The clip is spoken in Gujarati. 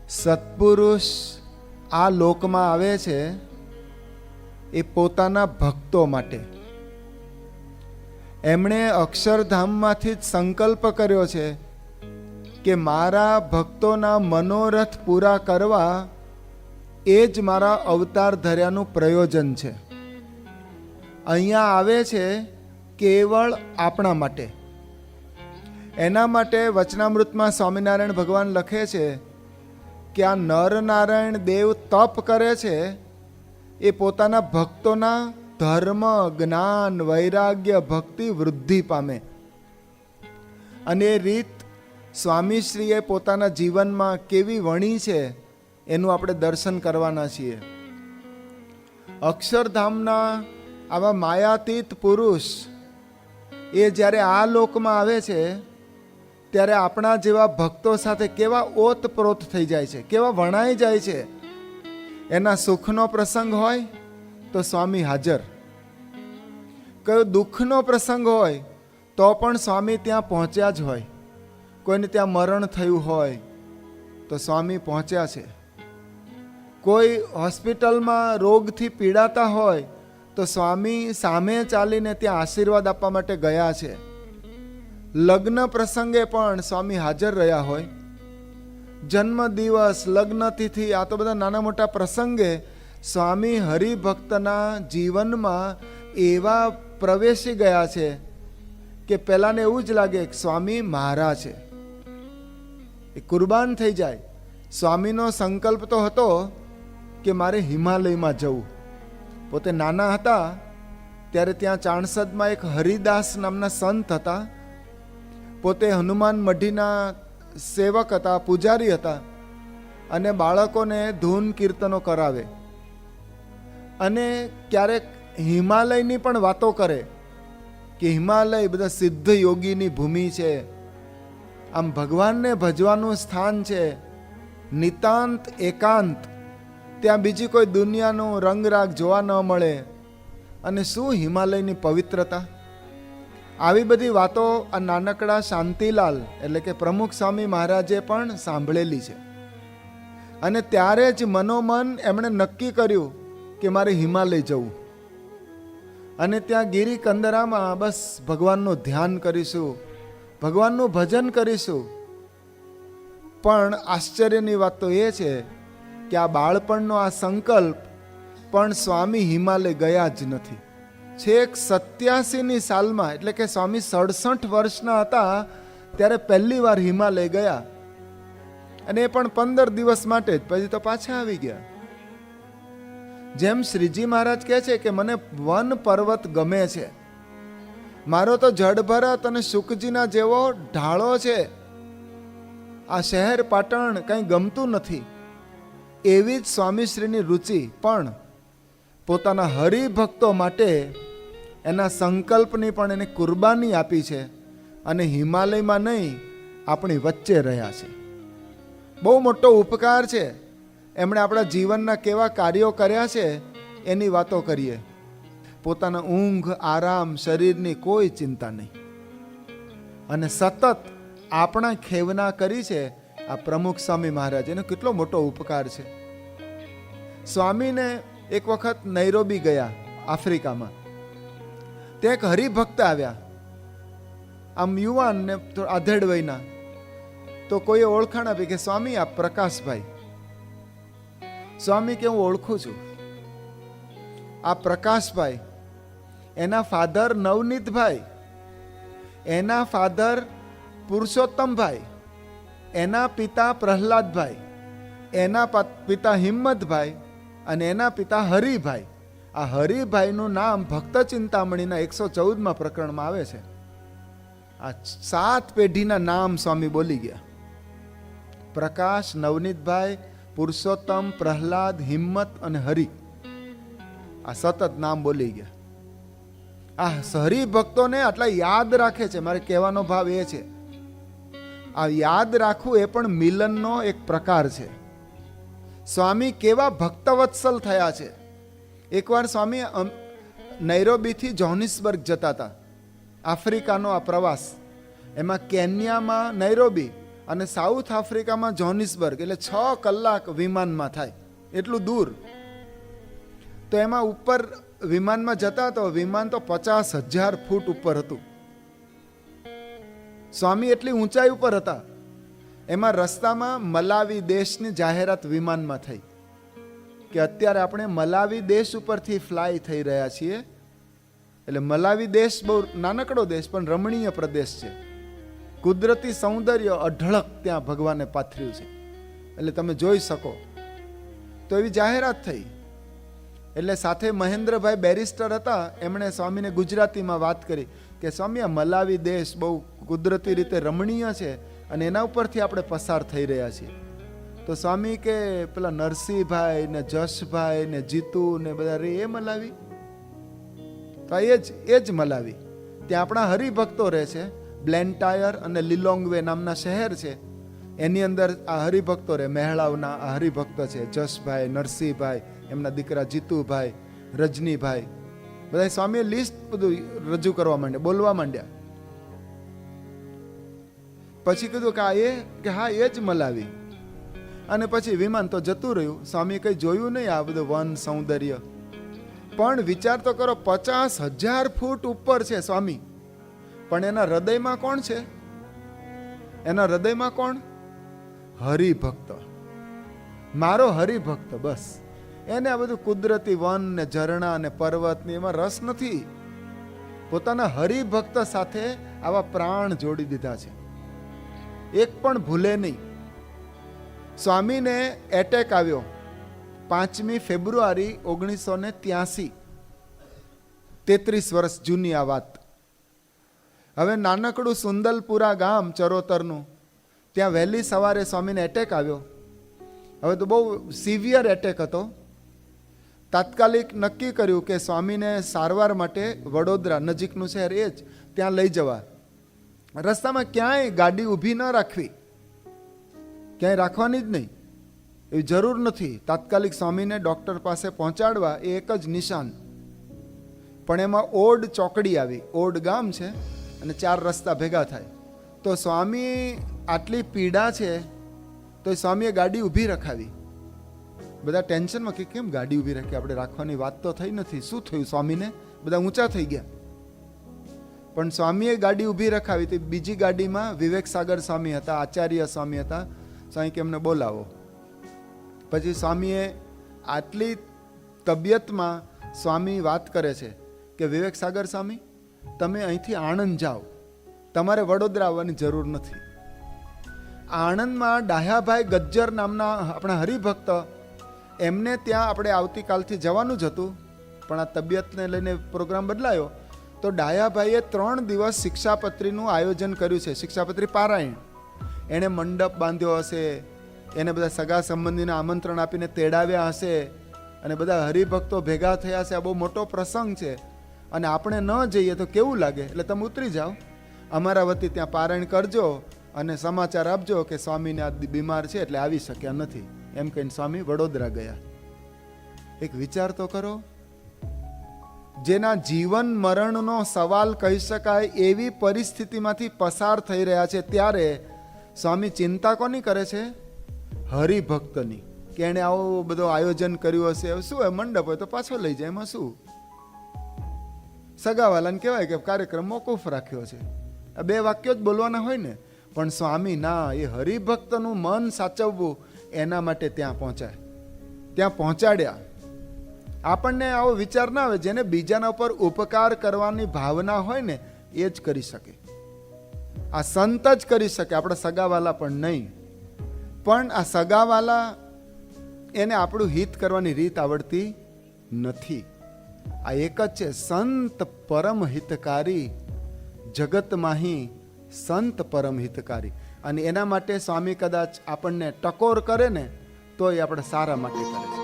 સત્પુરુષ આ લોકમાં આવે છે એ પોતાના ભક્તો માટે. એમણે અક્ષરધામમાંથી જ સંકલ્પ કર્યો છે કે મારા ભક્તોના મનોરથ પૂરા કરવા એ જ મારા અવતાર ધર્યાનું પ્રયોજન છે. અહીંયા આવે છે કેવળ આપણા માટે. એના માટે વચનામૃતમાં સ્વામિનારાયણ ભગવાન લખે છે કે આ નરનારાયણ દેવ તપ કરે છે એ પોતાના ભક્તોના ધર્મ, જ્ઞાન, વૈરાગ્ય, ભક્તિ વૃદ્ધિ પામે. અને એ રીત સ્વામીશ્રીએ પોતાના જીવનમાં કેવી વણી છે એનું આપણે દર્શન કરવાના છીએ. અક્ષરધામના આવા માયાતીત પુરુષ એ જ્યારે આ લોકમાં આવે છે ત્યારે આપણા જેવા ભક્તો સાથે કેવા ઓતપ્રોત થઈ જાય છે, કેવા વણાઈ જાય છે. એના સુખનો પ્રસંગ હોય તો સ્વામી હાજર, કયો દુઃખનો પ્રસંગ હોય તો પણ સ્વામી ત્યાં પહોંચ્યા જ હોય. કોઈને ત્યાં મરણ થયું હોય તો સ્વામી પહોંચ્યા છે. કોઈ હોસ્પિટલમાં રોગથી પીડાતા હોય તો સ્વામી સામે ચાલીને ત્યાં આશીર્વાદ આપવા માટે ગયા છે. લગ્ન પ્રસંગે પણ સ્વામી હાજર રહ્યા હોય. જન્મ દિવસ, લગ્ન તિથિ, આ તો બધા નાના મોટા પ્રસંગે સ્વામી હરિભક્તના જીવનમાં એવા પ્રવેશી ગયા છે કે પહેલાને એવું જ લાગે કે સ્વામી મારા છે, એ કુરબાન થઈ જાય. સ્વામીનો સંકલ્પ તો હતો કે મારે હિમાલયમાં જવું. પોતે નાના હતા ત્યારે ત્યાં ચાણસદમાં એક હરિદાસ નામના સંત હતા. પોતે હનુમાન મઢીના સેવક હતા, પૂજારી હતા, અને બાળકોને ધૂન કીર્તનો કરાવે. અને ક્યારેક હિમાલયની પણ વાતો કરે કે હિમાલય બધા સિદ્ધ યોગીની ભૂમિ છે, આમ ભગવાનને ભજવાનું સ્થાન છે, નિતાંત એકાંત, ત્યાં બીજી કોઈ દુનિયાનું રંગરાગ જોવા ન મળે, અને શું હિમાલયની પવિત્રતા. આવી બધી વાતો આ નાનકડા શાંતિલાલ એટલે કે પ્રમુખ સ્વામી મહારાજે પણ સાંભળેલી છે. અને ત્યારે જ મનોમન એમણે નક્કી કર્યું કે મારે હિમાલય જવું. અને ત્યાં ગિરી કંદરામાં બસ ભગવાનનું ધ્યાન કરીશું, ભગવાનનું ભજન કરીશું. પણ આશ્ચર્યની વાત તો એ છે કે આ બાળપણનો આ સંકલ્પ પણ સ્વામી હિમાલય ગયા જ નથી. છેક 87ની સાલમાં, એટલે કે સ્વામી 67 વર્ષના હતા ત્યારે પહેલી વાર હિમાલય ગયા. અને એ પણ 15 દિવસ માટે જ, પછી તો પાછા આવી ગયા. જેમ શ્રીજી મહારાજ કહે છે કે મને વન પર્વત ગમે છે, મારો તો જડભરત અને શુકજીના જેવો ઢાળો છે, આ શહેર પાટણ કંઈ ગમતું નથી. એવી જ સ્વામીશ્રીની રુચિ પણ પોતાના હરિભક્તો માટે એના સંકલ્પની પણ એને કુરબાની આપી છે. અને હિમાલયમાં નહીં, આપણી વચ્ચે રહ્યા છે. બહુ મોટો ઉપકાર છે. એમણે આપણા જીવનના કેવા કાર્યો કર્યા છે એની વાતો કરીએ. પોતાના ઊંઘ, આરામ, શરીરની કોઈ ચિંતા નહીં, અને સતત આપણા ખેવના કરી છે આ પ્રમુખ સ્વામી મહારાજ. એનો કેટલો મોટો ઉપકાર છે. સ્વામીને એક વખત નૈરોબી ગયા આફ્રિકામાં. ત્યાં એક હરિભક્ત આવ્યા, આમ યુવાન ને આધેડ વયના. તો કોઈએ ઓળખાણ આપી કે સ્વામી આ પ્રકાશભાઈ. સ્વામી કે હું ઓળખું છું, આ પ્રકાશભાઈ. એના ફાધર નવનીતભાઈ, એના ફાધર પુરુષોત્તમભાઈ, એના પિતા પ્રહલાદભાઈ, એના પિતા હિંમતભાઈ, અને એના પિતા હરિભાઈ. આ હરિભાઈનું નામ ભક્ત ચિંતામણીના 114માં પ્રકરણમાં આવે છે. આ 7 પેઢીના નામ સ્વામી બોલી ગયા. પ્રકાશ, નવનીતભાઈ, પુરુષોત્તમ, પ્રહલાદ, હિંમત અને હરિ. આ સતત નામ બોલી ગયા. આ હરિભક્તોને આટલા યાદ રાખે છે. મારે કહેવાનો ભાવ એ છે, આ યાદ રાખવું એ પણ મિલનનો એક પ્રકાર છે. સ્વામી કેવા ભક્તવત્સલ થયા છે. એકવાર સ્વામી નૈરોબીથી જોહાનિસબર્ગ જતા હતા. આફ્રિકાનો આ પ્રવાસ, એમાં કેન્યામાં નૈરોબી અને સાઉથ આફ્રિકામાં જોહાનિસબર્ગ, એટલે 6 કલાક વિમાનમાં થાય, એટલું દૂર. તો એમાં ઉપર વિમાનમાં જતા તો વિમાન તો 50,000 ફૂટ ઉપર હતું. સ્વામી એટલી ઊંચાઈ ઉપર હતા. એમાં રસ્તામાં મલાવી દેશની જાહેરાત વિમાનમાં થઈ કે અત્યારે આપણે મલાવી દેશ ઉપરથી ફ્લાય થઈ રહ્યા છીએ. એટલે મલાવી દેશ બહુ નાનકડો દેશ પણ રમણીય પ્રદેશ છે. કુદરતી સૌંદર્ય અઢળક ત્યાં ભગવાને પાથર્યું છે, એટલે તમે જોઈ શકો. તો એવી જાહેરાત થઈ. એટલે સાથે મહેન્દ્રભાઈ બેરિસ્ટર હતા, એમણે સ્વામીને ગુજરાતીમાં વાત કરી કે સ્વામી, આ મલાવી દેશ બહુ કુદરતી રીતે રમણીય છે અને એના ઉપરથી આપણે પસાર થઈ રહ્યા છીએ. તો સ્વામી કે પેલા નરસિંહભાઈ ને જશભાઈ ને જીતુ ને બધા રે એ મલાવી, તો એ જ મલાવી. ત્યાં આપણા હરિભક્તો રહે છે. બ્લેન્ટાયર અને લિલોંગવે નામના શહેર છે, એની અંદર આ હરિભક્તો રહે. મહેળાવના આ હરિભક્તો છે, જશભાઈ, નરસિંહભાઈ, એમના દીકરા જીતુભાઈ, રજનીભાઈ, બધા સ્વામીએ લિસ્ટ બધું રજૂ કરવા માંડ્યા, બોલવા માંડ્યા. પછી કીધું કે હા એ જ મલાવી. અને પછી વિમાન તો જતું રહ્યું. સ્વામી કઈ જોયું નહીં આ બધું વન સૌંદર્ય. પણ વિચાર તો કરો, 50,000 ફૂટ ઉપર છે સ્વામી, પણ એના હૃદયમાં કોણ છે? એના હૃદયમાં કોણ? હરિભક્ત, મારો હરિભક્ત. બસ એને આ બધું કુદરતી વન ને ઝરણા ને પર્વત ને એમાં રસ નથી. પોતાના હરિભક્ત સાથે આવા પ્રાણ જોડી દીધા છે, એક પણ ભૂલે નહીં. સ્વામીને એટેક આવ્યો 5મી ફેબ્રુઆરી 1983, 33 વર્ષ જૂની આ વાત. હવે નાનકડું સુંદલપુરા ગામ ચરોતરનું, ત્યાં વહેલી સવારે સ્વામીને એટેક આવ્યો. હવે તો બહુ સિવિયર એટેક હતો. તાત્કાલિક નક્કી કર્યું કે સ્વામીને સારવાર માટે વડોદરા, નજીકનું શહેર એ જ, ત્યાં લઈ જવા. રસ્તામાં ક્યાંય ગાડી ઊભી ન રાખવી, ક્યાંય રાખવાની જ નહીં, એવી જરૂર નથી. તાત્કાલિક સ્વામીને ડૉક્ટર પાસે પહોંચાડવા એ એક જ નિશાન. પણ એમાં ઓડ ચોકડી આવી. ઓડ ગામ છે અને 4 રસ્તા ભેગા થાય. તો સ્વામી આટલી પીડા છે તો સ્વામીએ ગાડી ઊભી રખાવી. બધા ટેન્શનમાં કે કેમ ગાડી ઊભી રાખી, આપણે રાખવાની વાત તો થઈ નથી, શું થયું સ્વામીને? બધા ઊંચા થઈ ગયા. પણ સ્વામીએ ગાડી ઊભી રખાવી. તો બીજી ગાડીમાં વિવેક સાગર સ્વામી હતા, આચાર્ય સ્વામી હતા. સ્વામી કે એમને બોલાવો. પછી સ્વામીએ આટલી તબિયતમાં સ્વામી વાત કરે છે કે વિવેક સાગર સ્વામી, તમે અહીંથી આણંદ જાઓ, તમારે વડોદરા આવવાની જરૂર નથી. આણંદમાં ડાહ્યાભાઈ ગજ્જર નામના આપણા હરિભક્ત, એમને ત્યાં આપણે આવતીકાલથી જવાનું જ હતું, પણ આ તબિયતને લઈને પ્રોગ્રામ બદલાયો. તો ડાહ્યાભાઈએ 3 દિવસ શિક્ષાપત્રીનું આયોજન કર્યું છે, શિક્ષાપત્રી પારાયણ. એણે મંડપ બાંધ્યો હશે, એને બધા સગા સંબંધીને આમંત્રણ આપીને તેડાવ્યા હશે, અને બધા હરિભક્તો ભેગા થયા છે. આ બહુ મોટો પ્રસંગ છે અને આપણે ન જઈએ તો કેવું લાગે? એટલે તમે ઉતરી જાઓ, અમારા વતી ત્યાં પારાયણ કરજો અને સમાચાર આપજો કે સ્વામીને આ બીમાર છે એટલે આવી શક્યા નથી. એમ કહીને સ્વામી વડોદરા ગયા. એક વિચાર તો કરો, જેના જીવન મરણનો સવાલ કહી શકાય એવી પરિસ્થિતિમાંથી પસાર થઈ રહ્યા છે, ત્યારે સ્વામી ચિંતા કોની કરે છે? હરિભક્તની. કે એણે આવું બધું આયોજન કર્યું હશે, શું હોય, મંડપ હોય તો પાછો લઈ જાય, એમાં શું? સગાવાલાને કહેવાય કે કાર્યક્રમ મોકૂફ રાખ્યો છે. આ 2 વાક્યો જ બોલવાના હોય ને. પણ સ્વામી ના, એ હરિભક્તનું મન સાચવવું એના માટે ત્યાં પહોંચાય, ત્યાં પહોંચાડ્યા. આપણને આવો વિચાર ના આવે. જેને બીજાના ઉપર ઉપકાર કરવાની ભાવના હોય ને એ જ કરી શકે. આ સંત જ કરી શકે, આપણા સગાવાલા પણ નહીં. પણ આ સગાવાલા, એને આપણું હિત કરવાની રીત આવડતી નથી. આ એક જ છે, સંત પરમ હિતકારી, જગત માહી સંત પરમ હિતકારી. અને એના માટે સ્વામી કદાચ આપણને ટકોર કરે ને તો એ આપણે સારા માટે કરે છે.